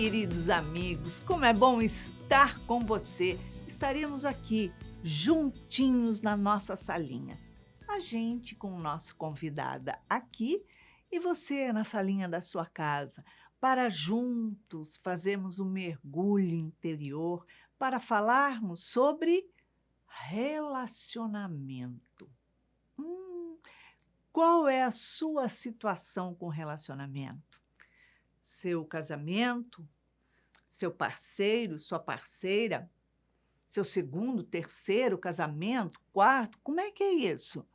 queridos amigos, como é bom estar com você. Estaremos aqui juntinhos na nossa salinha. A gente com o nosso convidada aqui e você na salinha da sua casa, para juntos fazermos um mergulho interior para falarmos sobre relacionamento. Qual é a sua situação com relacionamento? Seu casamento, seu parceiro, sua parceira, seu segundo, terceiro casamento, quarto, como é que é isso?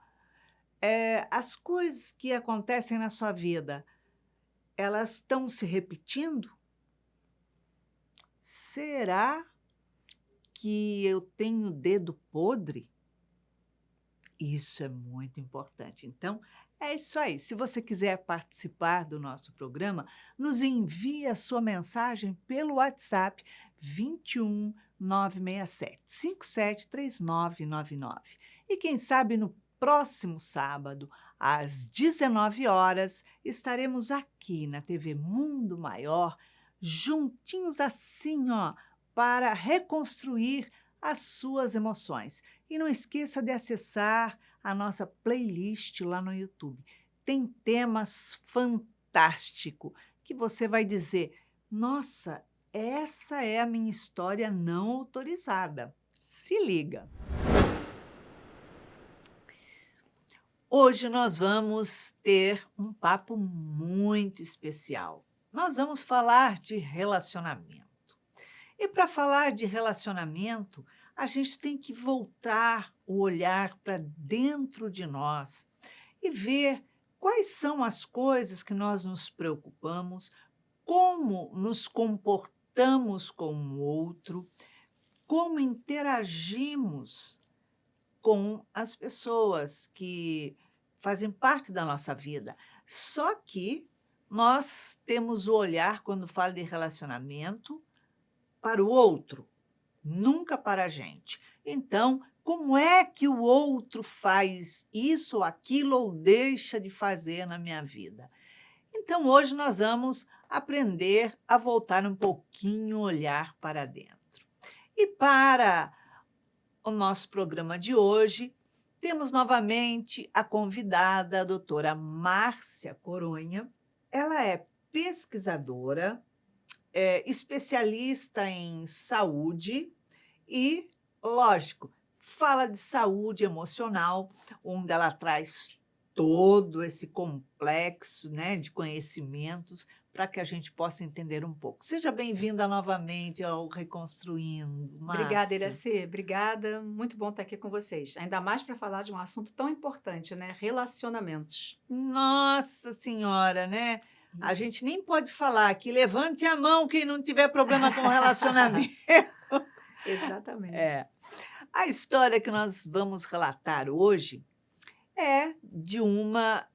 As coisas que acontecem na sua vida, elas estão se repetindo? Será que eu tenho dedo podre? Isso é muito importante. Então, é isso aí. Se você quiser participar do nosso programa, nos envie a sua mensagem pelo WhatsApp 21 967 573999. E quem sabe no próximo sábado, às 19 horas, estaremos aqui na TV Mundo Maior, juntinhos assim, ó, para reconstruir as suas emoções. E não esqueça de acessar a nossa playlist lá no YouTube. Tem temas fantásticos que você vai dizer: nossa, essa é a minha história não autorizada. Se liga! Hoje nós vamos ter um papo muito especial. Nós vamos falar de relacionamento. E para falar de relacionamento, a gente tem que voltar o olhar para dentro de nós e ver quais são as coisas que nós nos preocupamos, como nos comportamos com o outro, como interagimos com as pessoas que fazem parte da nossa vida. Só que nós temos o olhar, quando fala de relacionamento, para o outro, nunca para a gente. Então, como é que o outro faz isso ou aquilo ou deixa de fazer na minha vida? Então, hoje nós vamos aprender a voltar um pouquinho o olhar para dentro. E para o nosso programa de hoje, temos novamente a convidada, a doutora Márcia Coronha. Ela é pesquisadora, especialista em saúde e, lógico, fala de saúde emocional, onde ela traz todo esse complexo, né, de conhecimentos para que a gente possa entender um pouco. Seja bem-vinda novamente ao Reconstruindo, Obrigada, Márcia. Iraci. Obrigada. Muito bom estar aqui com vocês. Ainda mais para falar de um assunto tão importante, né? Relacionamentos. Nossa Senhora, né? A gente nem pode falar que levante a mão quem não tiver problema com relacionamento. Exatamente. É. A história que nós vamos relatar hoje é de uma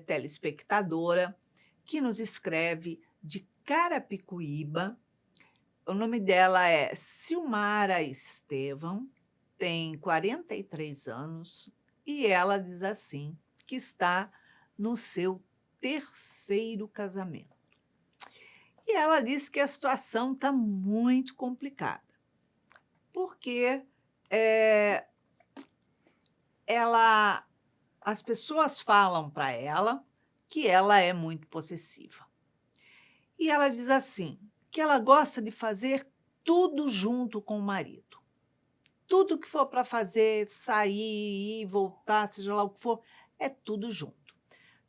telespectadora que nos escreve de Carapicuíba. O nome dela é Silmara Estevão, tem 43 anos e ela diz assim, que está no seu terceiro casamento. E ela diz que a situação está muito complicada, porque as pessoas falam para ela que ela é muito possessiva. E ela diz assim, que ela gosta de fazer tudo junto com o marido. Tudo que for para fazer, sair, ir, voltar, seja lá o que for, é tudo junto.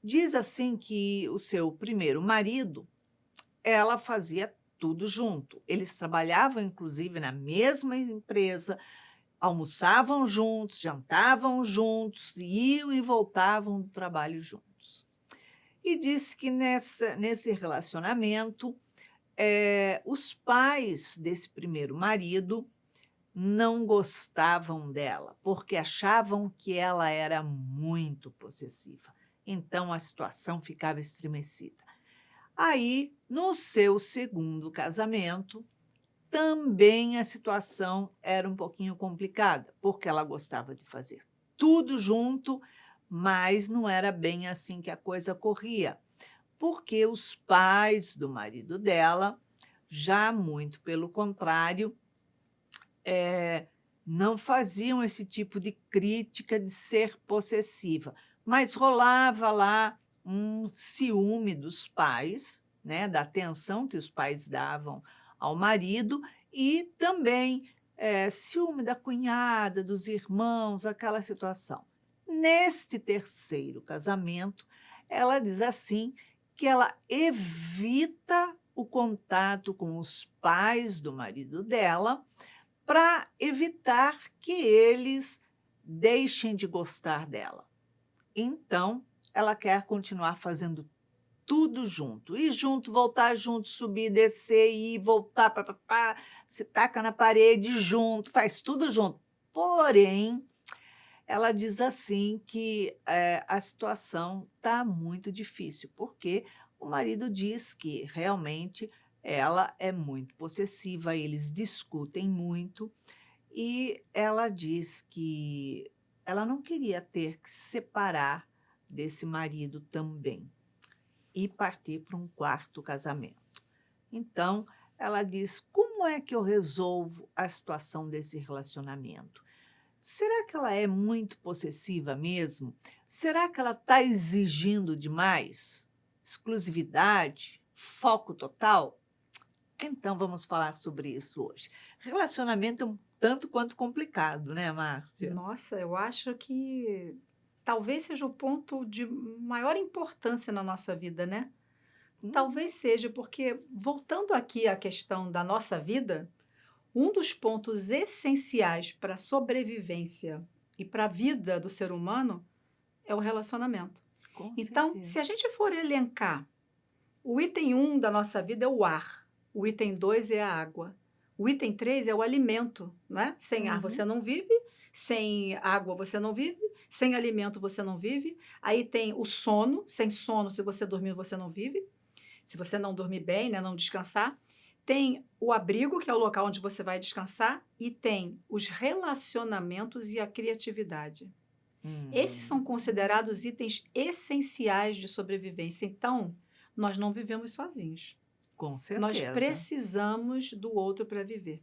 Diz assim que o seu primeiro marido, ela fazia tudo junto. Eles trabalhavam, inclusive, na mesma empresa, almoçavam juntos, jantavam juntos, iam e voltavam do trabalho juntos. E disse que nesse relacionamento, os pais desse primeiro marido não gostavam dela, porque achavam que ela era muito possessiva. Então, a situação ficava estremecida. Aí, no seu segundo casamento, também a situação era um pouquinho complicada, porque ela gostava de fazer tudo junto, mas não era bem assim que a coisa corria, porque os pais do marido dela Já muito pelo contrário, não faziam esse tipo de crítica de ser possessiva, mas rolava lá um ciúme dos pais, né, da atenção que os pais davam ao marido e também, ciúme da cunhada, dos irmãos, aquela situação. Neste terceiro casamento, ela diz assim que ela evita o contato com os pais do marido dela para evitar que eles deixem de gostar dela. Então, ela quer continuar fazendo tudo junto. Ir junto, voltar junto, subir, descer, ir, voltar, pá, pá, pá, se taca na parede junto, faz tudo junto. Porém, ela diz assim que a situação está muito difícil, porque o marido diz que realmente ela é muito possessiva, eles discutem muito, e ela diz que ela não queria ter que se separar desse marido também e partir para um quarto casamento. Então, ela diz: como é que eu resolvo a situação desse relacionamento? Será que ela é muito possessiva mesmo? Será que ela está exigindo demais? Exclusividade? Foco total? Então, vamos falar sobre isso hoje. Relacionamento é um tanto quanto complicado, né, Márcia? Nossa, eu acho que talvez seja o ponto de maior importância na nossa vida, né? Uhum. Talvez seja, porque voltando aqui à questão da nossa vida, um dos pontos essenciais para a sobrevivência e para a vida do ser humano é o relacionamento. Com Então, se a certeza. gente for elencar, o item um da nossa vida é o ar, o item 2 é a água, o item 3 é o alimento, não é? Sem ar você Uhum. não vive, sem água você não vive, sem alimento você não vive. Aí tem o sono, sem sono, se você dormir, você não vive. Se você não dormir bem, né, não descansar. Tem o abrigo, que é o local onde você vai descansar, e tem os relacionamentos e a criatividade. Esses são Hum, considerados itens essenciais de sobrevivência. Então, nós não vivemos sozinhos. com Nós certeza. precisamos do outro para viver.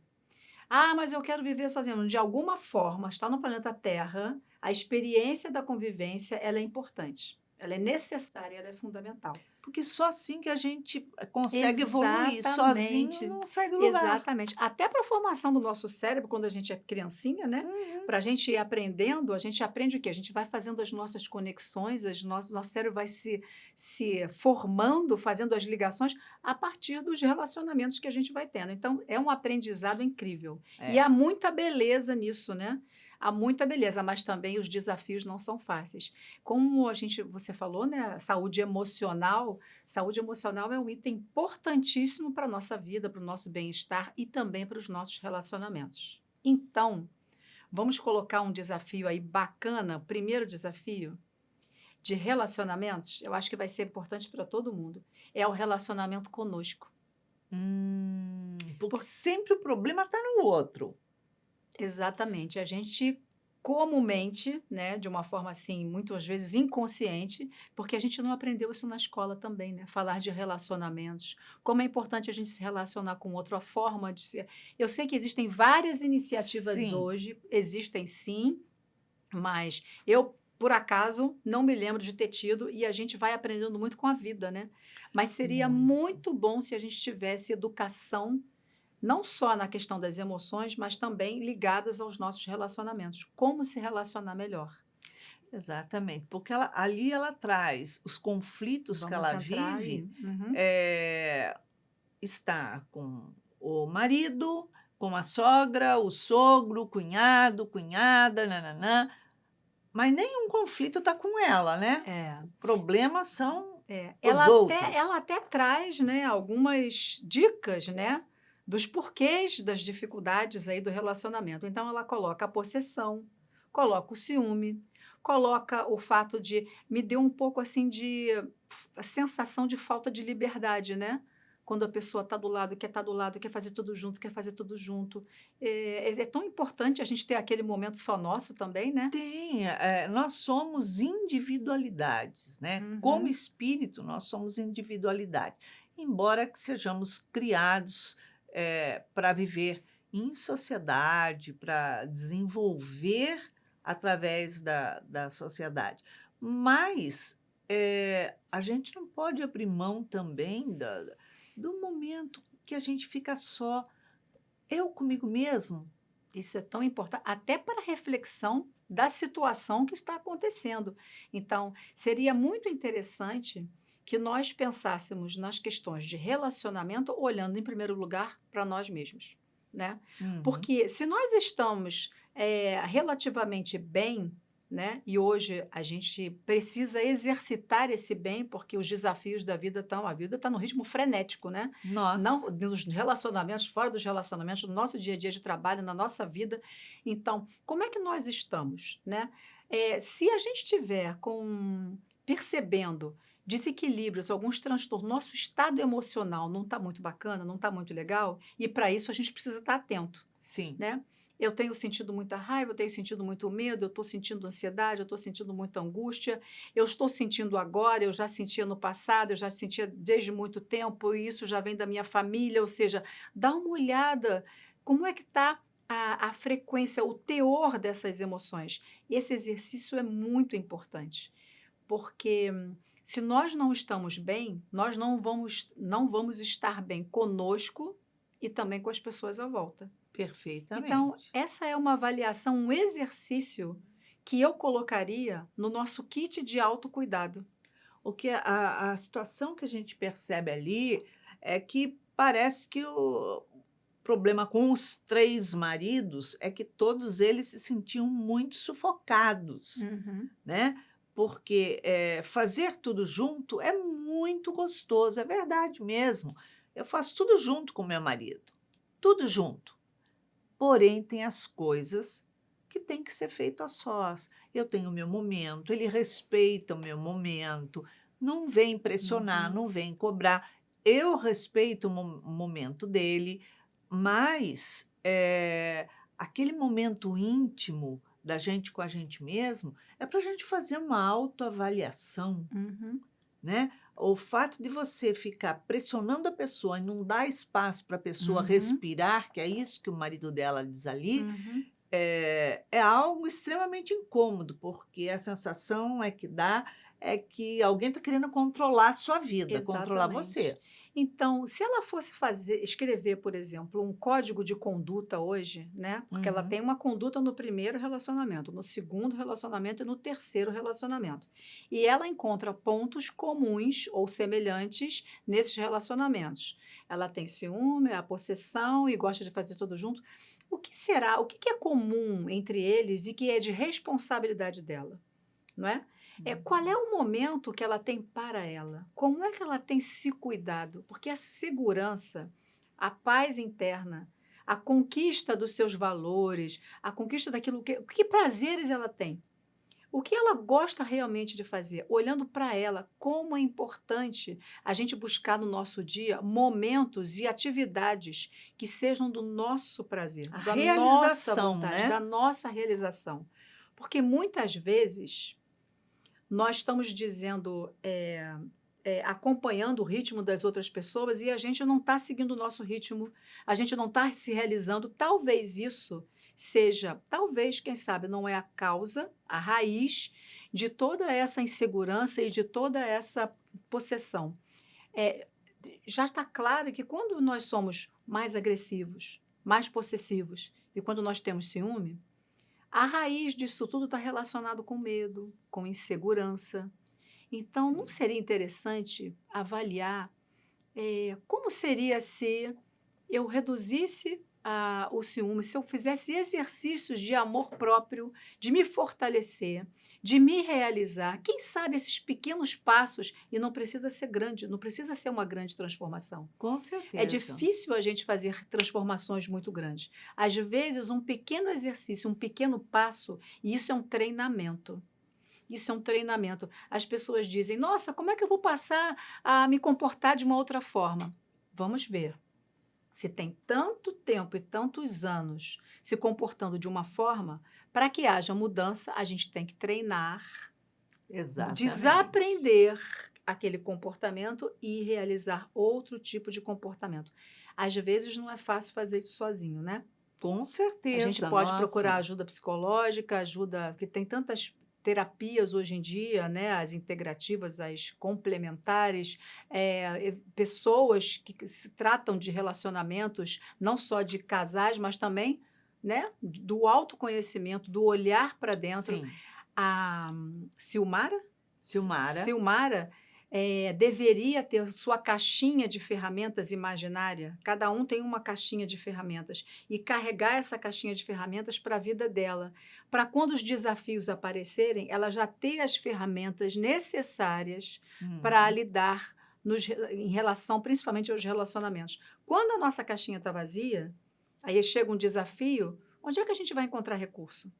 Ah, mas eu quero viver sozinho. De alguma forma, está no planeta Terra, a experiência da convivência, ela é importante. Ela é necessária, ela é fundamental. Porque só assim que a gente consegue evoluir. Sozinho Exatamente, não sai do lugar. exatamente. Até para a formação do nosso cérebro, quando a gente é criancinha, né? Uhum. Para a gente ir aprendendo, a gente aprende o quê? A gente vai fazendo as nossas conexões, nosso cérebro vai se formando, fazendo as ligações a partir dos relacionamentos que a gente vai tendo. Então, é um aprendizado incrível. E É. há muita beleza nisso, né? Há muita beleza, mas também os desafios não são fáceis. Como você falou, né? Saúde emocional é um item importantíssimo para a nossa vida, para o nosso bem-estar e também para os nossos relacionamentos. Então, vamos colocar um desafio aí bacana, o primeiro desafio de relacionamentos, eu acho que vai ser importante para todo mundo, é o relacionamento conosco. Porque Por sempre o problema está no outro. Exatamente. A gente comumente, né, de uma forma assim, muitas vezes inconsciente, porque a gente não aprendeu isso na escola também, né? Falar de relacionamentos, como é importante a gente se relacionar com o outro, a forma de ser. Eu sei que existem várias iniciativas Sim. hoje, existem sim, mas eu, por acaso, não me lembro de ter tido e a gente vai aprendendo muito com a vida, né? Mas seria Muito. muito bom se a gente tivesse educação não só na questão das emoções, mas também ligadas aos nossos relacionamentos. Como se relacionar melhor? Exatamente, porque ali ela traz os conflitos que Vamos ela entrar aí. vive, Uhum. eh, está com o marido, com a sogra, o sogro, o cunhado, cunhada, nã mas nenhum conflito está com ela, né. É, O problema são é. os Ela outros. até traz, né, algumas dicas, né, dos porquês das dificuldades aí do relacionamento. Então ela coloca a possessão, coloca o ciúme, coloca o fato de me deu um pouco assim de a sensação de falta de liberdade, né? Quando a pessoa está do lado, quer estar do lado, quer fazer tudo junto, quer fazer tudo junto. É tão importante a gente ter aquele momento só nosso também, né? Tem, nós somos individualidades, né, como Uhum. espírito nós somos individualidade. embora que sejamos criados para viver em sociedade, para desenvolver através da sociedade. Mas a gente não pode abrir mão também do momento que a gente fica só, eu comigo mesmo. Isso é tão importante, até para a reflexão da situação que está acontecendo. Então, seria muito interessante que nós pensássemos nas questões de relacionamento, olhando em primeiro lugar para nós mesmos, né? Uhum. Porque se nós estamos relativamente bem, né? E hoje a gente precisa exercitar esse bem, porque os desafios da vida estão, a vida está no ritmo frenético, né? Não Nossa, nos relacionamentos, fora dos relacionamentos, no nosso dia a dia de trabalho, na nossa vida. Então, como é que nós estamos, né? Se a gente tiver percebendo desequilíbrios, alguns transtornos, nosso estado emocional não está muito bacana, não está muito legal, e para isso a gente precisa estar atento, sim. né? Eu tenho sentido muita raiva, eu tenho sentido muito medo, eu estou sentindo ansiedade, eu estou sentindo muita angústia, eu estou sentindo agora, eu já sentia no passado, eu já sentia desde muito tempo, e isso já vem da minha família, ou seja, dá uma olhada, como é que está a frequência, o teor dessas emoções. Esse exercício é muito importante, porque se nós não estamos bem, nós não vamos estar bem conosco e também com as pessoas à volta. Então, Perfeitamente. essa é uma avaliação, um exercício que eu colocaria no nosso kit de autocuidado. O que a situação que a gente percebe ali é que parece que o problema com os 3 maridos é que todos eles se sentiam muito sufocados, Uhum, né, porque, fazer tudo junto é muito gostoso, é verdade mesmo. Eu faço tudo junto com meu marido, tudo junto. Porém, tem as coisas que têm que ser feito a sós. Eu tenho o meu momento, ele respeita o meu momento, não vem pressionar, uhum. não vem cobrar. Eu respeito o momento dele, mas, aquele momento íntimo da gente com a gente mesmo, é para a gente fazer uma autoavaliação, Uhum, né. O fato de você ficar pressionando a pessoa e não dar espaço para a pessoa uhum, respirar, que é isso que o marido dela diz ali, uhum. é algo extremamente incômodo, porque a sensação que dá é que alguém está querendo controlar a sua vida, controlar Exatamente. você. Então, se ela fosse escrever, por exemplo, um código de conduta hoje, né? Porque ela Uhum. tem uma conduta no primeiro relacionamento, no segundo relacionamento e no terceiro relacionamento. E ela encontra pontos comuns ou semelhantes nesses relacionamentos. Ela tem ciúme, a possessão e gosta de fazer tudo junto. O que será? O que que é comum entre eles e que é de responsabilidade dela? Não é? Qual é Uhum. o momento que ela tem para ela? Como é que ela tem se cuidado? Porque a segurança, a paz interna, a conquista dos seus valores, a conquista daquilo que prazeres ela tem? O que ela gosta realmente de fazer? Olhando para ela, como é importante a gente buscar no nosso dia momentos e atividades que sejam do nosso prazer, A da nossa realização, vontade, da né? nossa realização. Porque muitas vezes nós estamos dizendo, acompanhando o ritmo das outras pessoas e a gente não está seguindo o nosso ritmo, a gente não está se realizando. Talvez isso seja, talvez, quem sabe, não é a causa, a raiz de toda essa insegurança e de toda essa possessão. Já está claro que quando nós somos mais agressivos, mais possessivos e quando nós temos ciúme, a raiz disso tudo está relacionado com medo, com insegurança. Então, não Sim. seria interessante avaliar como seria se eu reduzisse o ciúme, se eu fizesse exercícios de amor próprio, de me fortalecer, de me realizar. Quem sabe esses pequenos passos, e não precisa ser grande, não precisa ser uma grande transformação. Com É certeza. difícil a gente fazer transformações muito grandes. Às vezes, um pequeno exercício, um pequeno passo, e isso é um treinamento. Isso é um treinamento. As pessoas dizem: Nossa, como é que eu vou passar a me comportar de uma outra forma? Vamos ver. Se tem tanto tempo e tantos anos se comportando de uma forma, para que haja mudança, a gente tem que treinar, Exatamente. desaprender aquele comportamento e realizar outro tipo de comportamento. Às vezes não é fácil fazer isso sozinho, né? Com A gente certeza, pode procurar nossa. ajuda psicológica, ajuda, que tem tantas terapias hoje em dia, né? As integrativas, as complementares, pessoas que se tratam de relacionamentos, não só de casais, mas também, né? Do autoconhecimento, do olhar para dentro. Sim, A Silmara Silmara. Silmara, deveria ter sua caixinha de ferramentas imaginária. Cada um tem uma caixinha de ferramentas e carregar essa caixinha de ferramentas para a vida dela, para quando os desafios aparecerem, ela já ter as ferramentas necessárias para Uhum. lidar em relação principalmente aos relacionamentos. Quando a nossa caixinha está vazia, aí chega um desafio, onde é que a gente vai encontrar recurso?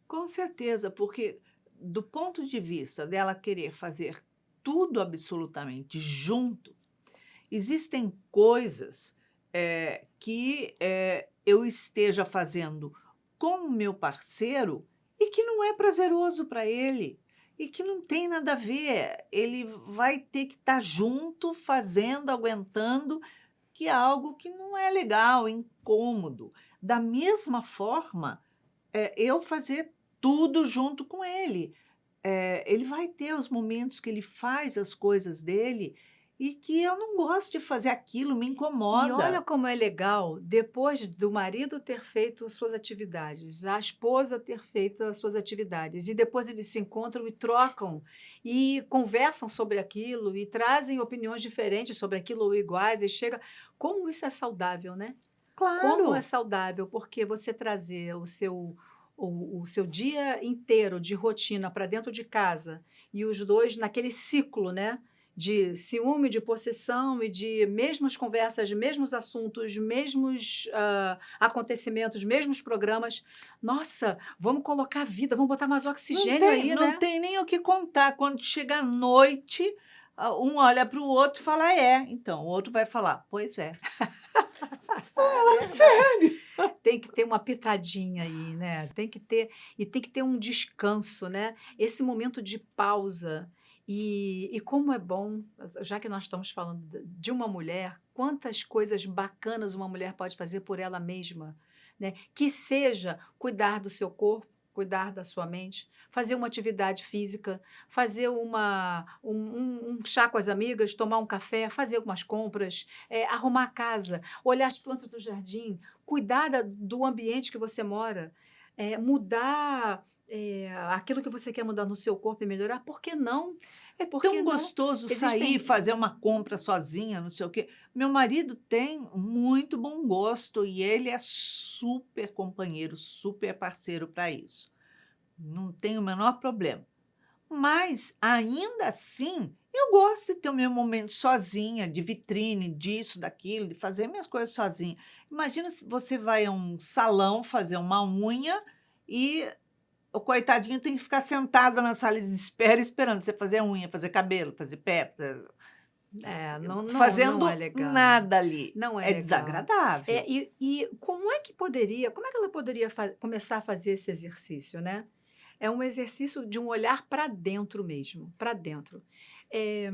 Com certeza, porque do ponto de vista dela querer fazer tudo absolutamente junto, existem coisas, que, eu esteja fazendo com o meu parceiro e que não é prazeroso para ele, e que não tem nada a ver. Ele vai ter que estar junto, fazendo, aguentando, que é algo que não é legal, incômodo. Da mesma forma, eu fazer tudo junto com ele. Ele vai ter os momentos que ele faz as coisas dele e que eu não gosto de fazer aquilo, me E olha incomoda. como é legal, depois do marido ter feito suas atividades, a esposa ter feito as suas atividades, e depois eles se encontram e trocam, e conversam sobre aquilo, e trazem opiniões diferentes sobre aquilo ou iguais, e chega. Como isso é saudável, né? Como é Claro, saudável, porque você trazer o seu dia inteiro de rotina para dentro de casa e os dois naquele ciclo, né? De ciúme, de possessão e de mesmas conversas, mesmos assuntos, mesmos acontecimentos, mesmos programas. Nossa, vamos colocar vida, vamos botar mais oxigênio aí, não né? tem nem o que contar. Quando chega a noite, um olha para o outro e fala: "É". Então, o outro vai falar: "Pois é". Fala Verdade. sério. Tem que ter uma pitadinha aí, né, tem que ter e tem que ter um descanso, né, esse momento de pausa. E como é bom, já que nós estamos falando de uma mulher, quantas coisas bacanas uma mulher pode fazer por ela mesma, né, que seja cuidar do seu corpo, cuidar da sua mente, fazer uma atividade física, fazer um chá com as amigas, tomar um café, fazer algumas compras, arrumar a casa, olhar as plantas do jardim, cuidar do ambiente que você mora, mudar, aquilo que você quer mudar no seu corpo e melhorar, por que não? É Por que tão não? gostoso sair, Existem fazer uma compra sozinha, não sei o quê. Meu marido tem muito bom gosto e ele é super companheiro, super parceiro para isso. Não tem o menor problema. Mas, ainda assim, eu gosto de ter o meu momento sozinha, de vitrine, disso, daquilo, de fazer minhas coisas sozinha. Imagina se você vai a um salão fazer uma unha e o coitadinho tem que ficar sentado na sala de espera esperando você fazer unha, fazer cabelo, fazer pé, não é fazendo legal, nada ali. não é É legal. desagradável. E como é que ela poderia começar a fazer esse exercício, né? É um exercício de um olhar para dentro mesmo, para dentro. Eh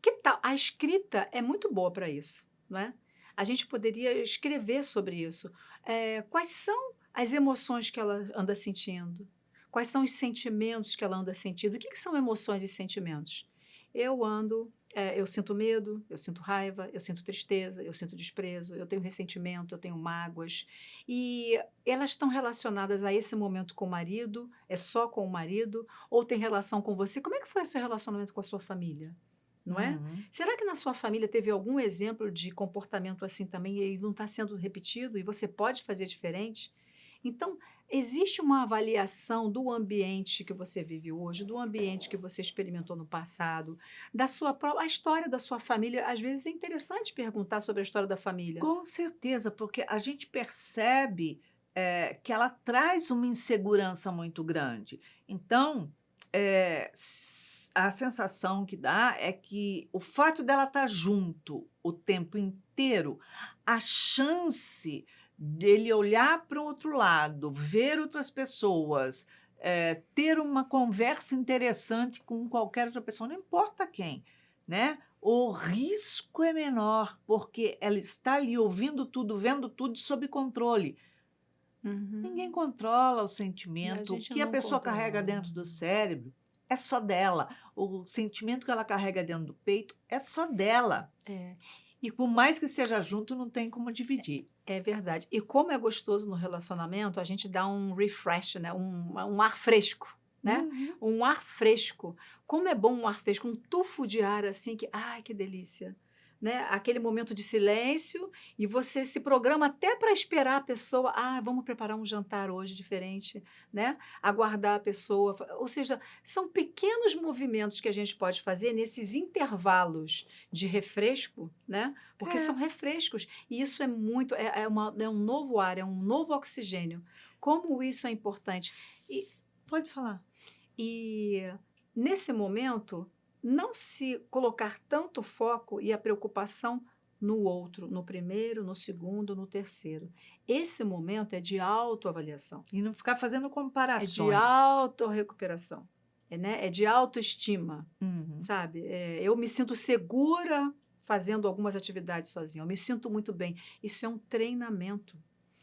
Que tal a escrita é muito boa para isso, não é? A gente poderia escrever sobre isso. Quais são as emoções que ela anda sentindo? Quais são os sentimentos que ela anda sentindo? O que são emoções e sentimentos? Eu sinto medo, eu sinto raiva, eu sinto tristeza, eu sinto desprezo, eu tenho ressentimento, eu tenho mágoas. E elas estão relacionadas a esse momento com o marido? É só com o marido? Ou tem relação com você? Como é que foi o seu relacionamento com a sua família? Não é? Uhum. Será que na sua família teve algum exemplo de comportamento assim também e ele não está sendo repetido e você pode fazer diferente? Então, existe uma avaliação do ambiente que você vive hoje, do ambiente que você experimentou no passado, da sua a história da sua família. Às vezes é interessante perguntar sobre a história da família. Com certeza, porque a gente percebe, que ela traz uma insegurança muito grande. Então, a sensação que dá é que o fato dela estar junto o tempo inteiro, a chance dele olhar para o outro lado, ver outras pessoas, ter uma conversa interessante com qualquer outra pessoa, não importa quem, né? O risco é menor, porque ela está ali ouvindo tudo, vendo tudo sob controle. Ninguém Uhum. controla o E a sentimento. O gente que a não pessoa carrega controla. dentro do cérebro é só dela. O sentimento que ela carrega dentro do peito é só dela. É. E Por mais que esteja junto, não tem como dividir. é verdade. E como é gostoso no relacionamento, a gente dá um refresh, né? Um ar fresco, né? Uhum. Um ar fresco. Como é bom um ar fresco, um tufo de ar assim, que, ai, que delícia. Né? Aquele momento de silêncio e você se programa até para esperar a pessoa. Ah, vamos preparar um jantar hoje diferente, né? Aguardar a pessoa. Ou seja, são pequenos movimentos que a gente pode fazer nesses intervalos de refresco, né? Porque É. são refrescos. E isso é muito, é um novo ar, é um novo oxigênio. Como isso é importante. E, Pode falar. e nesse momento, não se colocar tanto foco e a preocupação no outro, no primeiro, no segundo, no terceiro. Esse momento é de autoavaliação, E não ficar fazendo é de comparações. autorrecuperação, né? É de autoestima, Uhum. sabe? Eu me sinto segura fazendo algumas atividades sozinha, eu me sinto muito bem. Isso é um treinamento.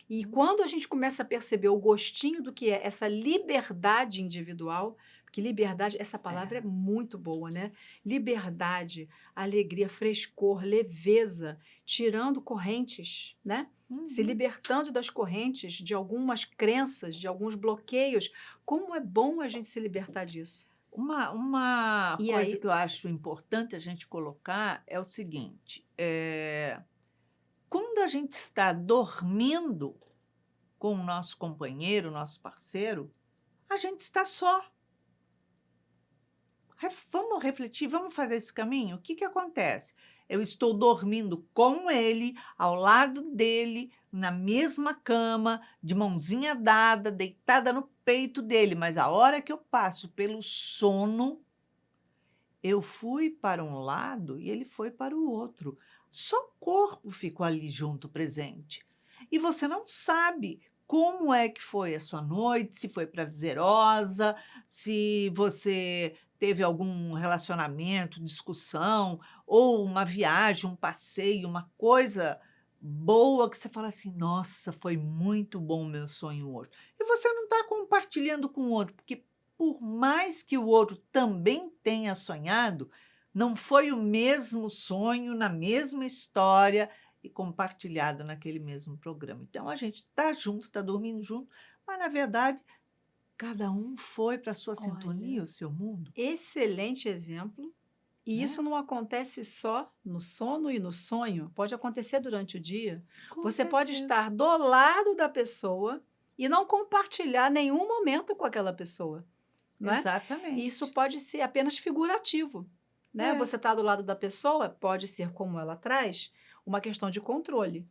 E quando a gente começa a perceber o gostinho do que é essa liberdade individual, porque liberdade, essa palavra é É. muito boa, né? Liberdade, alegria, frescor, leveza, tirando correntes, né? Se Uhum. libertando das correntes, de algumas crenças, de alguns bloqueios. Como é bom a gente se libertar disso. Uma E coisa aí, que eu acho importante a gente colocar é o seguinte: quando a gente está dormindo com o nosso companheiro, nosso parceiro, a gente está só. Vamos refletir, vamos fazer esse caminho? O que acontece? Eu estou dormindo com ele, ao lado dele, na mesma cama, de mãozinha dada, deitada no peito dele, mas a hora que eu passo pelo sono, eu fui para um lado e ele foi para o outro. Só o corpo ficou ali junto, presente. E você não sabe como é que foi a sua noite, se foi prazerosa, se você teve algum relacionamento, discussão, ou uma viagem, um passeio, uma coisa boa que você fala assim: nossa, foi muito bom o meu sonho hoje. E você não está compartilhando com o outro, porque por mais que o outro também tenha sonhado, não foi o mesmo sonho, na mesma história e compartilhado naquele mesmo programa. Então a gente está junto, está dormindo junto, mas na verdade cada um foi para a sua sintonia, olha, o seu mundo, excelente exemplo. E isso né? não acontece só no sono e no sonho, pode acontecer durante o dia. Com Você pode certeza. estar do lado da pessoa e não compartilhar nenhum momento com aquela pessoa, não é? E isso Exatamente. pode ser apenas figurativo, né? É. Você está do lado da pessoa, pode ser como ela traz, uma questão de controle.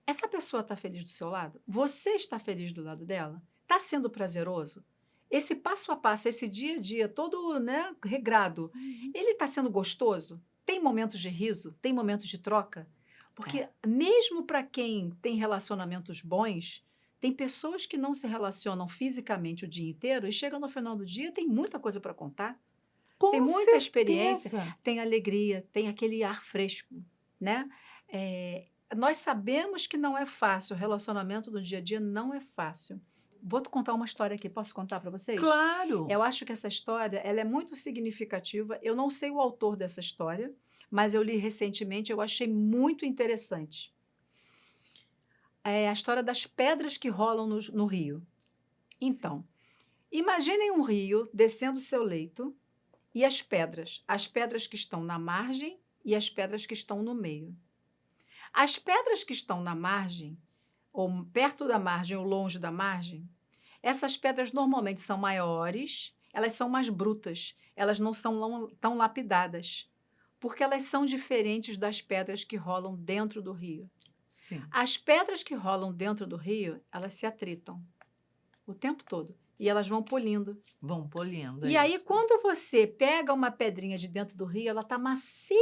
Essa pessoa está feliz do seu lado? Você está feliz do lado dela? Está sendo prazeroso? Esse passo a passo, esse dia a dia, todo, né, regrado, Uhum. ele está sendo gostoso? Tem momentos de riso? Tem momentos de troca? Porque É. mesmo para quem tem relacionamentos bons, tem pessoas que não se relacionam fisicamente o dia inteiro e chegam no final do dia tem muita coisa para contar, tem Com muita experiência, certeza. tem alegria, tem aquele ar fresco, né? Nós sabemos que não é fácil, o relacionamento do dia a dia não é fácil. Vou te contar uma história aqui, posso contar para vocês? Claro. Eu acho que essa história, ela é muito significativa. Eu não sei o autor dessa história, mas eu li recentemente, eu achei muito interessante. É a história das pedras que rolam no rio. Sim. Então, imaginem um rio descendo seu leito e as pedras que estão na margem e as pedras que estão no meio. As pedras que estão na margem, ou perto da margem ou longe da margem, essas pedras normalmente são maiores, elas são mais brutas, elas não são tão lapidadas, porque elas são diferentes das pedras que rolam dentro do rio. Sim. As pedras que rolam dentro do rio, elas se atritam o tempo todo e elas vão polindo. Vão polindo, é E aí, isso. quando você pega uma pedrinha de dentro do rio, ela tá macia,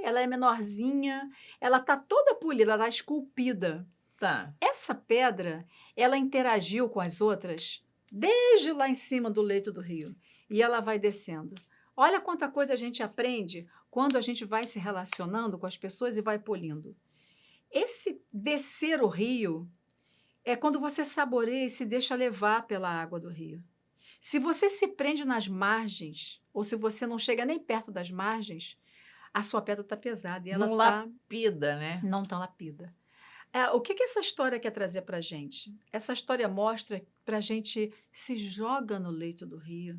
ela é menorzinha, ela tá toda polida, ela tá esculpida. Tá. Essa pedra, ela interagiu com as outras desde lá em cima do leito do rio, e ela vai descendo. Olha quanta coisa a gente aprende quando a gente vai se relacionando com as pessoas e vai polindo. Esse descer o rio é quando você saboreia e se deixa levar pela água do rio. Se você se prende nas margens, ou se você não chega nem perto das margens, a sua pedra está pesada e ela Não lapida, né? não está lapida. O que essa história quer trazer para a gente? Essa história mostra para a gente se joga no leito do rio,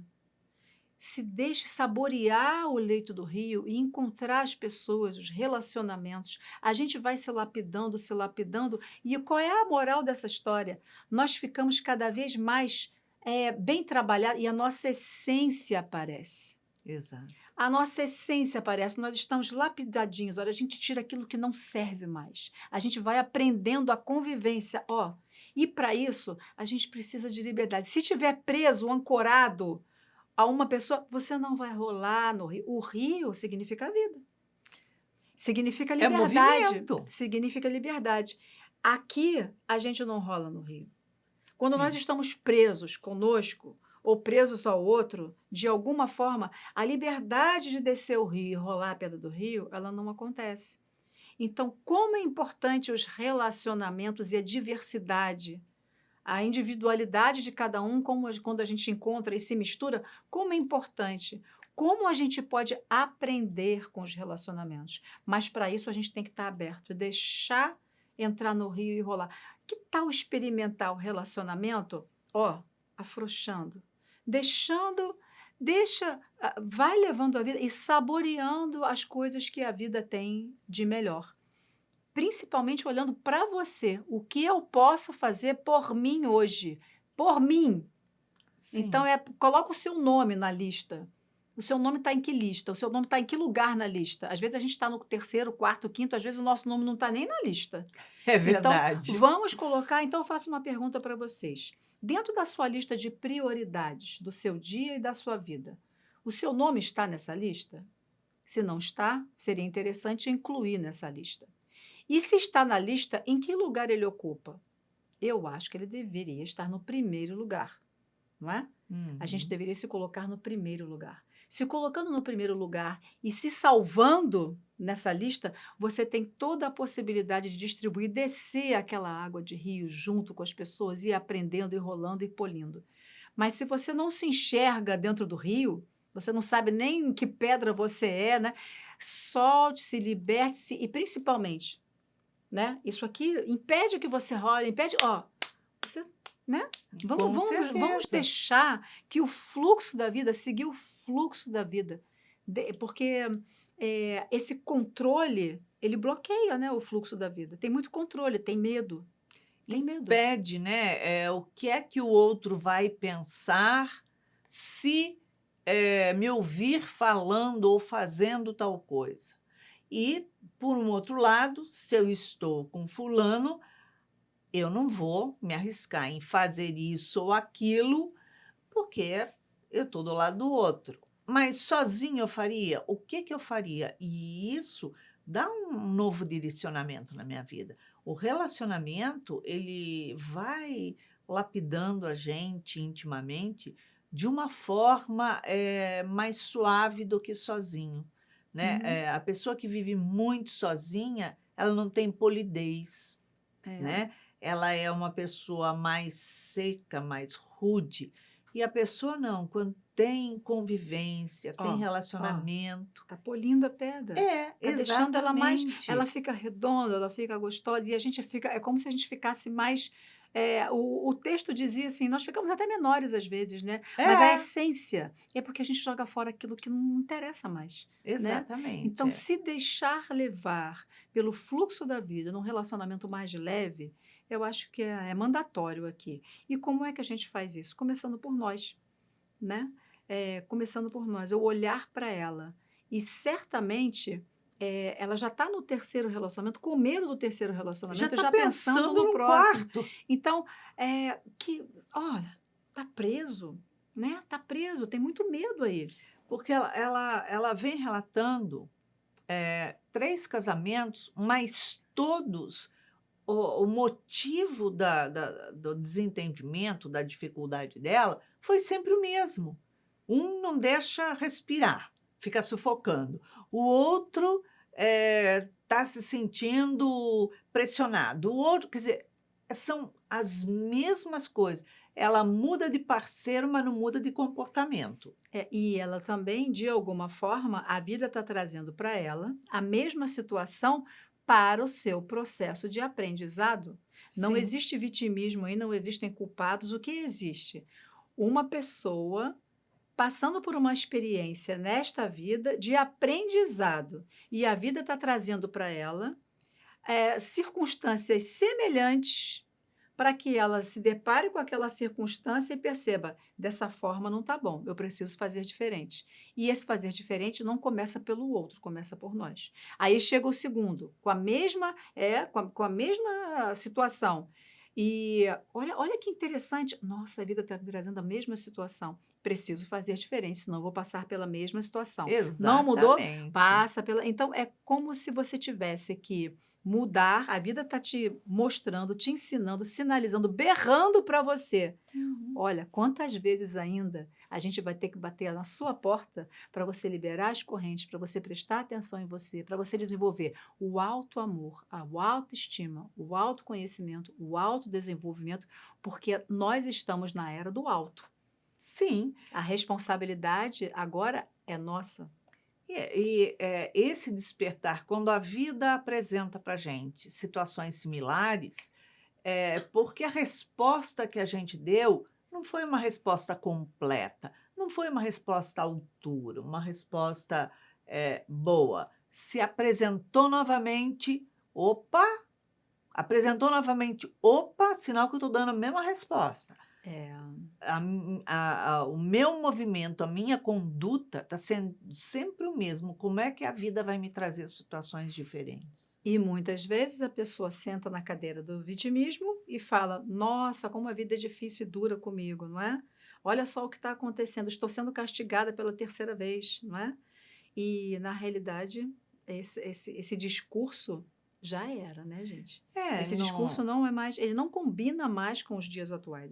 se deixe saborear o leito do rio e encontrar as pessoas, os relacionamentos. A gente vai se lapidando. E qual é a moral dessa história? Nós ficamos cada vez mais bem trabalhados e a nossa essência aparece. Exato. A nossa essência aparece, nós estamos lapidadinhos. Olha, a gente tira aquilo que não serve mais. A gente vai aprendendo a convivência. E para isso, a gente precisa de liberdade. Se tiver preso, ancorado a uma pessoa, você não vai rolar no rio. O rio significa vida. Significa É liberdade. movimento. Significa liberdade. Aqui, a gente não rola no rio. Quando Sim. nós estamos presos conosco, ou presos ao outro, de alguma forma, a liberdade de descer o rio e rolar a pedra do rio, ela não acontece. Então, como é importante os relacionamentos e a diversidade, a individualidade de cada um, quando a gente encontra e se mistura, como é importante, como a gente pode aprender com os relacionamentos. Mas, para isso, a gente tem que estar aberto, deixar entrar no rio e rolar. Que tal experimentar o relacionamento, afrouxando, vai levando a vida e saboreando as coisas que a vida tem de melhor. Principalmente olhando para você. O que eu posso fazer por mim hoje? Por mim. Sim. Então, coloca o seu nome na lista. O seu nome está em que lista? O seu nome está em que lugar na lista? Às vezes a gente está no terceiro, quarto, quinto, às vezes o nosso nome não está nem na lista. É verdade. Então, vamos colocar. Então, eu faço uma pergunta para vocês. Dentro da sua lista de prioridades do seu dia e da sua vida, o seu nome está nessa lista? Se não está, seria interessante incluir nessa lista. E se está na lista, em que lugar ele ocupa? Eu acho que ele deveria estar no primeiro lugar, não é? A gente deveria se colocar no primeiro lugar. Se colocando no primeiro lugar e se salvando nessa lista, você tem toda a possibilidade de distribuir, descer aquela água de rio junto com as pessoas, ir aprendendo, e rolando e polindo. Mas se você não se enxerga dentro do rio, você não sabe nem em que pedra você é, né? Solte-se, liberte-se e principalmente, né? Isso aqui impede que você role, impede, você, né? Vamos deixar que o fluxo da vida, seguir o fluxo da vida, porque esse controle, ele bloqueia, né, o fluxo da vida. Tem muito controle, tem medo. Tem medo. Pede, né? O que é que o outro vai pensar se me ouvir falando ou fazendo tal coisa? E, por um outro lado, se eu estou com fulano, eu não vou me arriscar em fazer isso ou aquilo, porque eu estou do lado do outro. Mas sozinho eu faria? O que que eu faria? E isso dá um novo direcionamento na minha vida. O relacionamento, ele vai lapidando a gente intimamente de uma forma mais suave do que sozinho, né? A pessoa que vive muito sozinha, ela não tem polidez, né? Ela é uma pessoa mais seca, mais rude. E a pessoa não, quando tem convivência, tem relacionamento. Está polindo a pedra. Tá deixando ela mais. Ela fica redonda, ela fica gostosa. E a gente fica. É como se a gente ficasse mais. O texto dizia assim: nós ficamos até menores às vezes, né? Mas a essência é porque a gente joga fora aquilo que não interessa mais. Exatamente. Né? Então, se deixar levar pelo fluxo da vida num relacionamento mais leve, eu acho que é mandatório aqui. E como é que a gente faz isso? Começando por nós, né? Começando por nós, eu olhar para ela. E certamente ela já está no terceiro relacionamento, com medo do terceiro relacionamento, já pensando no próximo. Quarto. Então, olha, tá preso, né? Tá preso, tem muito medo aí. Porque ela vem relatando 3 casamentos, mas todos o motivo do desentendimento, da dificuldade dela, foi sempre o mesmo. Um não deixa respirar, fica sufocando. O outro está se sentindo pressionado. O outro, quer dizer, são as mesmas coisas. Ela muda de parceiro, mas não muda de comportamento. E ela também, de alguma forma, a vida está trazendo para ela a mesma situação para o seu processo de aprendizado. Não Sim, existe vitimismo aí, não existem culpados. O que existe? Uma pessoa passando por uma experiência nesta vida de aprendizado. E a vida está trazendo para ela circunstâncias semelhantes para que ela se depare com aquela circunstância e perceba, dessa forma não está bom, eu preciso fazer diferente. E esse fazer diferente não começa pelo outro, começa por nós. Aí chega o segundo, com a mesma situação. E olha que interessante, nossa, a vida está me trazendo a mesma situação. Preciso fazer diferente, senão eu vou passar pela mesma situação. Não mudou? exatamente. Passa pela. Então, é como se você tivesse que mudar, a vida está te mostrando, te ensinando, sinalizando, berrando para você. Uhum. Olha, quantas vezes ainda a gente vai ter que bater na sua porta para você liberar as correntes, para você prestar atenção em você, para você desenvolver o auto-amor, a autoestima, o autoconhecimento, o autodesenvolvimento, porque nós estamos na era do alto. Sim, A responsabilidade agora é nossa. esse despertar, quando a vida apresenta para gente situações similares, porque a resposta que a gente deu não foi uma resposta completa, não foi uma resposta à altura, uma resposta, boa. Se apresentou novamente, opa, apresentou novamente, opa, sinal que eu estou dando a mesma resposta. É, O meu movimento, a minha conduta está sendo sempre o mesmo. Como é que a vida vai me trazer situações diferentes? e muitas vezes a pessoa senta na cadeira do vitimismo e fala: Nossa, como a vida é difícil e dura comigo, não é? Olha só o que está acontecendo, estou sendo castigada pela terceira vez, não é? E, na realidade, esse discurso já era, né, gente? Esse discurso Não. não é mais, ele não combina mais com os dias atuais.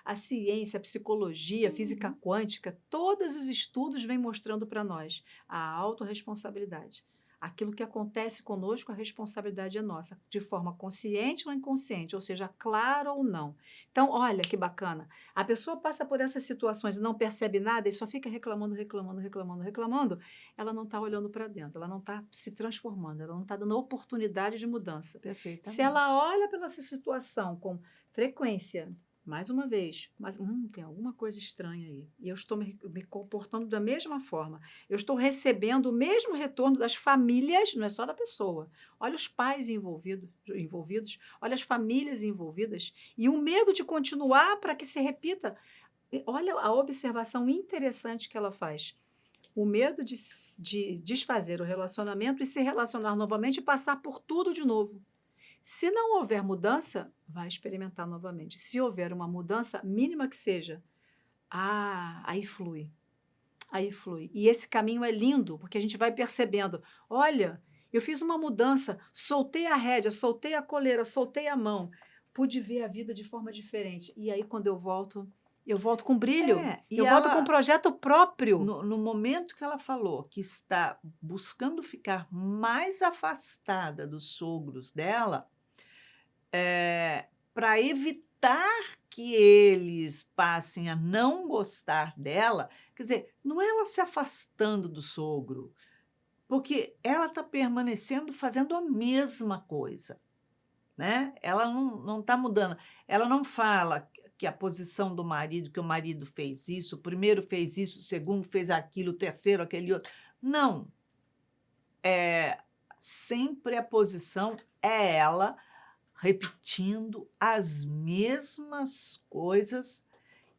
A ciência, a psicologia, a física Uhum. quântica, todos os estudos vêm mostrando para nós a autorresponsabilidade. Aquilo que acontece conosco, a responsabilidade é nossa, de forma consciente ou inconsciente, ou seja, claro ou não. Então, olha que bacana. A pessoa passa por essas situações e não percebe nada e só fica reclamando, reclamando, reclamando, reclamando. Ela não está olhando para dentro, ela não está se transformando, ela não está dando oportunidade de mudança. Se ela Perfeitamente. olha pela essa situação com frequência, mais uma vez, mas tem alguma coisa estranha aí. E eu estou me comportando da mesma forma. Eu estou recebendo o mesmo retorno das famílias, não é só da pessoa. Olha os pais envolvidos, olha as famílias envolvidas, e o medo de continuar para que se repita. Olha a observação interessante que ela faz. O medo de desfazer o relacionamento e se relacionar novamente e passar por tudo de novo. Se não houver mudança, vai experimentar novamente. Se houver uma mudança, mínima que seja, aí flui. Aí flui. E esse caminho é lindo, porque a gente vai percebendo: olha, eu fiz uma mudança, soltei a rédea, soltei a coleira, soltei a mão, pude ver a vida de forma diferente. E aí, quando eu volto com brilho, E eu volto com um ela, projeto próprio. no momento que ela falou que está buscando ficar mais afastada dos sogros dela, para evitar que eles passem a não gostar dela, quer dizer, não é ela se afastando do sogro, porque ela está permanecendo fazendo a mesma coisa, né? Ela não está mudando. Ela não fala que a posição do marido, que o marido fez isso, o primeiro fez isso, o segundo fez aquilo, o terceiro aquele outro. Não. Sempre a posição é ela repetindo as mesmas coisas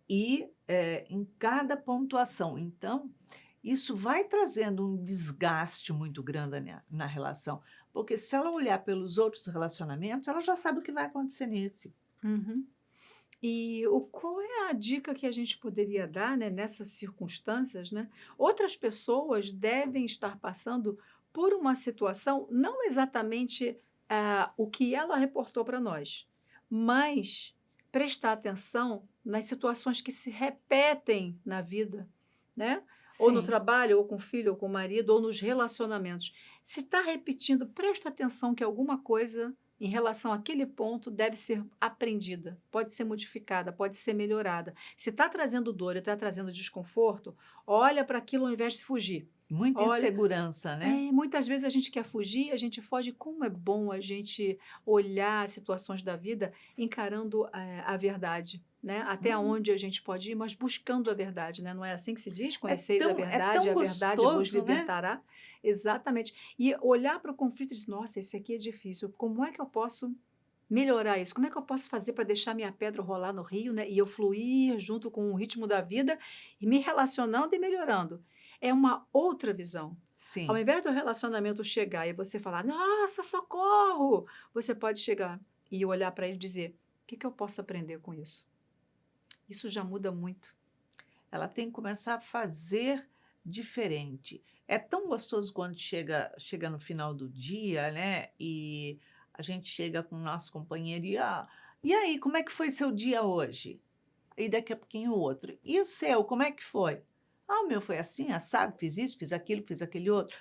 e, em cada pontuação. Então, isso vai trazendo um desgaste muito grande na relação, porque se ela olhar pelos outros relacionamentos, ela já sabe o que vai acontecer nesse. Uhum. E qual é a dica que a gente poderia dar, né, nessas circunstâncias, né? Outras pessoas devem estar passando por uma situação não exatamente o que ela reportou para nós, mas prestar atenção nas situações que se repetem na vida, né? Ou no Sim, trabalho, ou com o filho, ou com o marido, ou nos relacionamentos. Se está repetindo, presta atenção que alguma coisa em relação àquele ponto deve ser aprendida, pode ser modificada, pode ser melhorada. Se está trazendo dor e está trazendo desconforto, olha para aquilo ao invés de fugir. muita Olha, insegurança, né? muitas vezes a gente quer fugir, a gente foge. Como é bom a gente olhar as situações da vida encarando a verdade, né? Até Uhum. onde a gente pode ir, mas buscando a verdade, né? Não é assim que se diz? É Conheceis é e tão a verdade vos gostoso, né? libertará. Exatamente. E olhar para o conflito e dizer, nossa, esse aqui é difícil. Como é que eu posso melhorar isso? Como é que eu posso fazer para deixar minha pedra rolar no rio, né? E eu fluir junto com o ritmo da vida e me relacionando e melhorando. É uma outra visão. Ao Sim. invés do relacionamento chegar e você falar, nossa, socorro! Você pode chegar e olhar para ele e dizer, o que eu posso aprender com isso? Isso já muda muito. Ela tem que começar a fazer diferente. É tão gostoso quando chega no final do dia, né, e a gente chega com o nosso companheiro e: "Ah, e aí, como é que foi seu dia hoje?" E daqui a pouquinho o outro: "E o seu, como é que foi?" "Ah, o meu foi assim, assado, fiz isso, fiz aquele outro."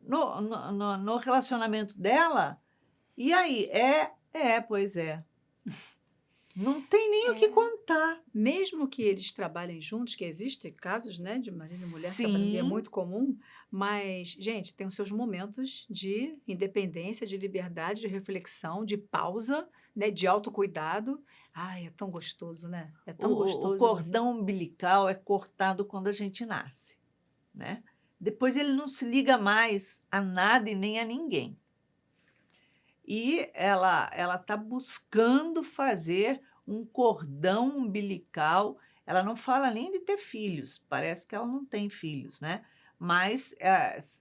No relacionamento dela: "E aí?" Pois é." Não tem nem o que É, contar. mesmo que eles trabalhem juntos, que existem casos, né, de marido e mulher trabalhando, e é Sim. muito comum, mas, gente, tem os seus momentos de independência, de liberdade, de reflexão, de pausa, né, de autocuidado. Ai, é tão gostoso, né? É tão O gostoso você. cordão umbilical é cortado quando a gente nasce, né. Depois ele não se liga mais a nada e nem a ninguém. E ela está buscando fazer um cordão umbilical. Ela não fala nem de ter filhos, parece que ela não tem filhos, né, mas,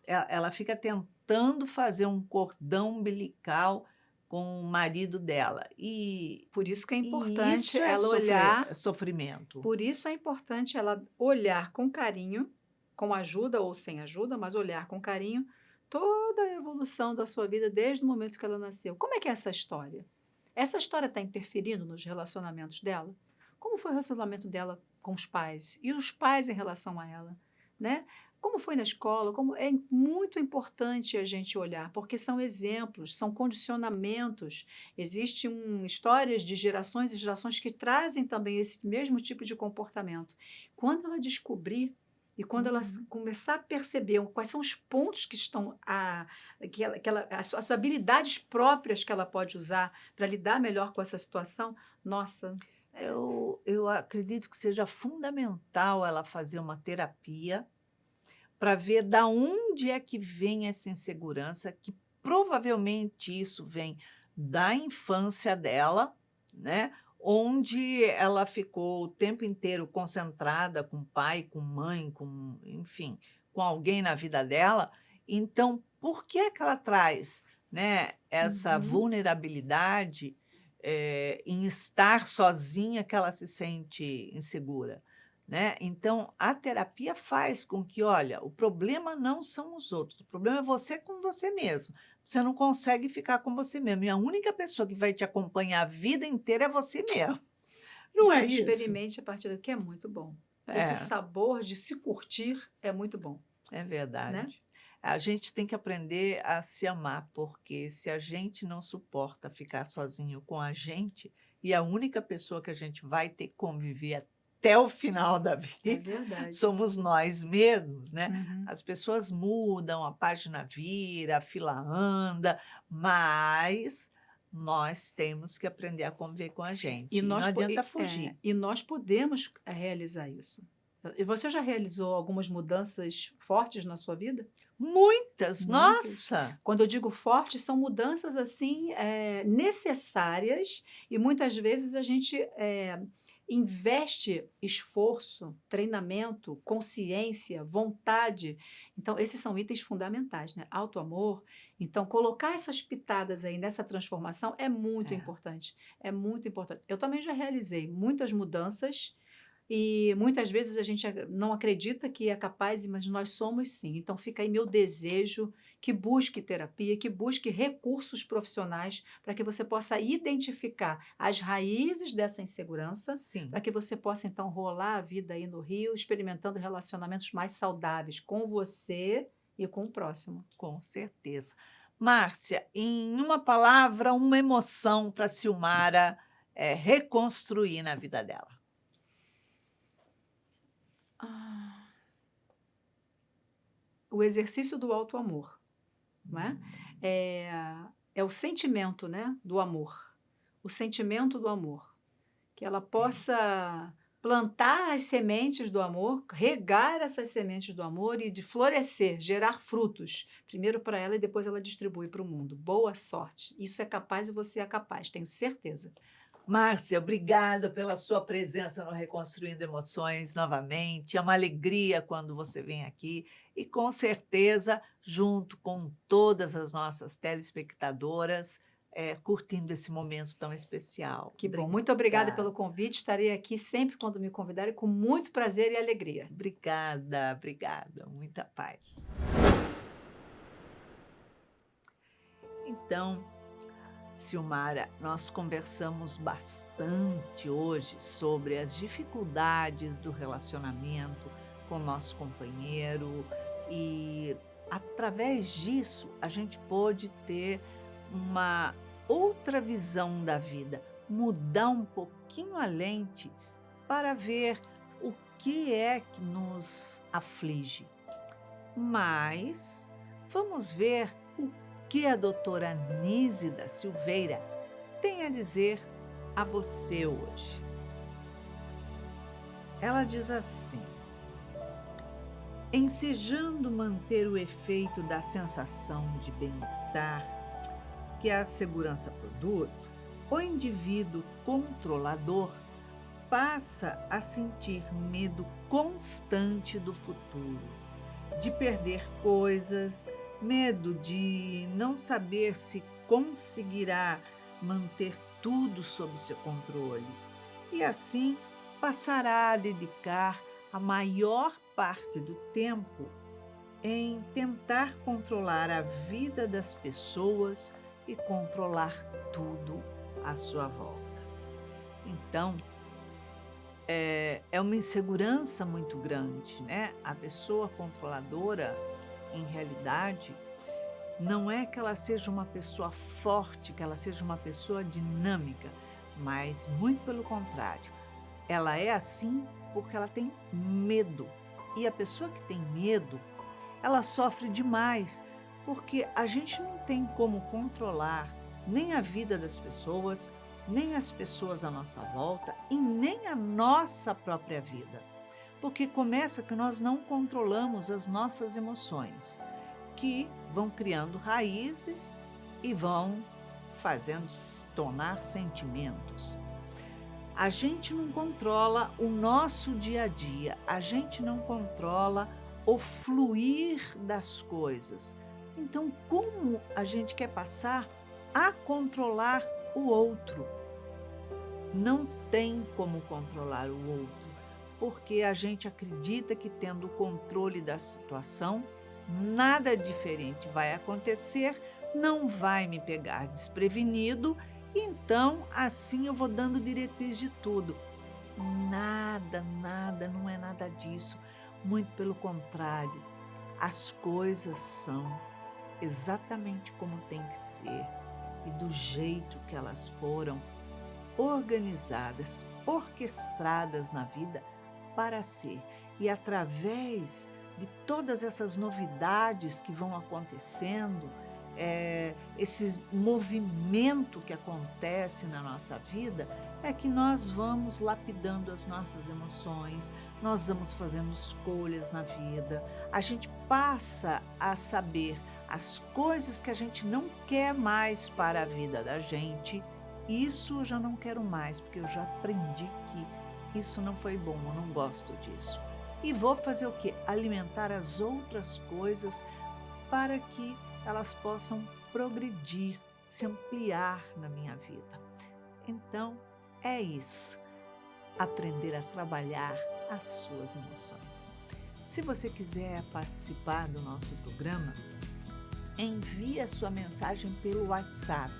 ela fica tentando fazer um cordão umbilical com o marido dela. Por isso que é E importante isso é ela olhar. sofrimento. Por isso é importante ela olhar com carinho, com ajuda ou sem ajuda, mas olhar com carinho toda a evolução da sua vida desde o momento que ela nasceu. Como é que é essa história? Essa história está interferindo nos relacionamentos dela? Como foi o relacionamento dela com os pais? E os pais em relação a ela, né? Como foi na escola? Como é muito importante a gente olhar, porque são exemplos, são condicionamentos. Existem histórias de gerações e gerações que trazem também esse mesmo tipo de comportamento. Quando ela descobrir e quando ela Uhum. começar a perceber quais são os pontos que estão, as habilidades próprias que ela pode usar para lidar melhor com essa situação, nossa, Eu acredito que seja fundamental ela fazer uma terapia para ver da onde é que vem essa insegurança, que provavelmente isso vem da infância dela, né, onde ela ficou o tempo inteiro concentrada com pai, com mãe, com enfim, com alguém na vida dela. Então, por que é que ela traz, né, essa uhum. vulnerabilidade, em estar sozinha que ela se sente insegura? Né, então a terapia faz com que, olha, o problema não são os outros, o problema é você com você mesmo. Você não consegue ficar com você mesmo, e a única pessoa que vai te acompanhar a vida inteira é você mesmo. Não é Então, isso? experimente a partir do que é muito bom. Esse É, sabor de se curtir é muito bom, é né? verdade. A gente tem que aprender a se amar, porque se a gente não suporta ficar sozinho com a gente, e a única pessoa que a gente vai ter que conviver até o final da É vida verdade. somos nós mesmos, né. Uhum. As pessoas mudam, a página vira, a fila anda, mas nós temos que aprender a conviver com a E gente, e não nós, adianta fugir. e nós podemos realizar isso. E você já realizou algumas mudanças fortes na sua vida? Muitas, Muitas. nossa! Quando eu digo fortes, são mudanças assim necessárias e muitas vezes a gente investe esforço, treinamento, consciência, vontade. Então, esses são itens fundamentais, né? Auto-amor. Então, colocar essas pitadas aí nessa transformação é muito É. importante. É muito importante. Eu também já realizei muitas mudanças E muitas vezes a gente não acredita que é capaz, mas nós somos sim. Então fica aí meu desejo que busque terapia, que busque recursos profissionais para que você possa identificar as raízes dessa insegurança, Sim, para que você possa então rolar a vida aí no Rio, experimentando relacionamentos mais saudáveis com você e com o próximo. com certeza. Márcia, em uma palavra, uma emoção para a Silmara reconstruir na vida dela. Ah, o exercício do auto-amor, não é? É, é o sentimento, né, do amor. O sentimento do amor. Que ela É. possa plantar as sementes do amor, regar essas sementes do amor e de florescer, gerar frutos, primeiro para ela e depois ela distribui para o mundo. Boa sorte. Isso é capaz e você é capaz, tenho certeza. Márcia, obrigada pela sua presença no Reconstruindo Emoções novamente. É uma alegria quando você vem aqui e, com certeza, junto com todas as nossas telespectadoras, curtindo esse momento tão especial. Que bom. Muito obrigada Obrigada, pelo convite. Estarei aqui sempre quando me convidarem, com muito prazer e alegria. obrigada, obrigada. Muita paz. Então, Silmara, nós conversamos bastante hoje sobre as dificuldades do relacionamento com o nosso companheiro e, através disso, a gente pôde ter uma outra visão da vida, mudar um pouquinho a lente para ver o que é que nos aflige. Mas vamos ver o que a doutora Nise da Silveira tem a dizer a você hoje. Ela diz assim: ensejando manter o efeito da sensação de bem-estar que a segurança produz, o indivíduo controlador passa a sentir medo constante do futuro, de perder coisas, medo de não saber se conseguirá manter tudo sob seu controle. E assim passará a dedicar a maior parte do tempo em tentar controlar a vida das pessoas e controlar tudo à sua volta. Então, é uma insegurança muito grande, né? A pessoa controladora, em realidade, não é que ela seja uma pessoa forte, que ela seja uma pessoa dinâmica, mas muito pelo contrário. Ela é assim porque ela tem medo. E a pessoa que tem medo, ela sofre demais, porque a gente não tem como controlar nem a vida das pessoas, nem as pessoas à nossa volta e nem a nossa própria vida. Porque começa que nós não controlamos as nossas emoções, que vão criando raízes e vão fazendo se tornar sentimentos. A gente não controla o nosso dia a dia, a gente não controla o fluir das coisas. Então, como a gente quer passar a controlar o outro? Não tem como controlar o outro, porque a gente acredita que, tendo o controle da situação, nada diferente vai acontecer, não vai me pegar desprevenido, então assim eu vou dando diretriz de tudo. Nada, nada, não é nada disso. Muito pelo contrário, as coisas são exatamente como tem que ser e do jeito que elas foram organizadas, orquestradas na vida para ser. E através de todas essas novidades que vão acontecendo, esse movimento que acontece na nossa vida, é que nós vamos lapidando as nossas emoções, nós vamos fazendo escolhas na vida, a gente passa a saber as coisas que a gente não quer mais para a vida da gente. Isso eu já não quero mais, porque eu já aprendi que isso não foi bom, eu não gosto disso. E vou fazer o quê? Alimentar as outras coisas para que elas possam progredir, se ampliar na minha vida. Então, é isso. aprender a trabalhar as suas emoções. Se você quiser participar do nosso programa, envie a sua mensagem pelo WhatsApp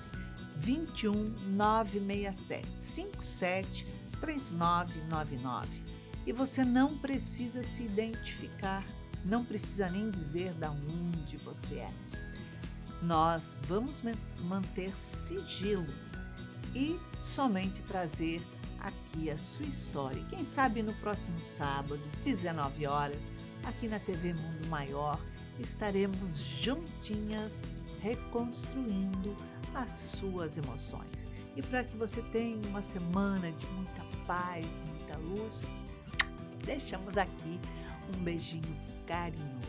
21 967 57 3999. E você não precisa se identificar, não precisa nem dizer de onde você é. Nós vamos manter sigilo e somente trazer aqui a sua história. Quem sabe no próximo sábado, 19 horas, aqui na TV Mundo Maior, estaremos juntinhas reconstruindo as suas emoções. E para que você tenha uma semana de muita paz, muita luz, deixamos aqui um beijinho carinhoso.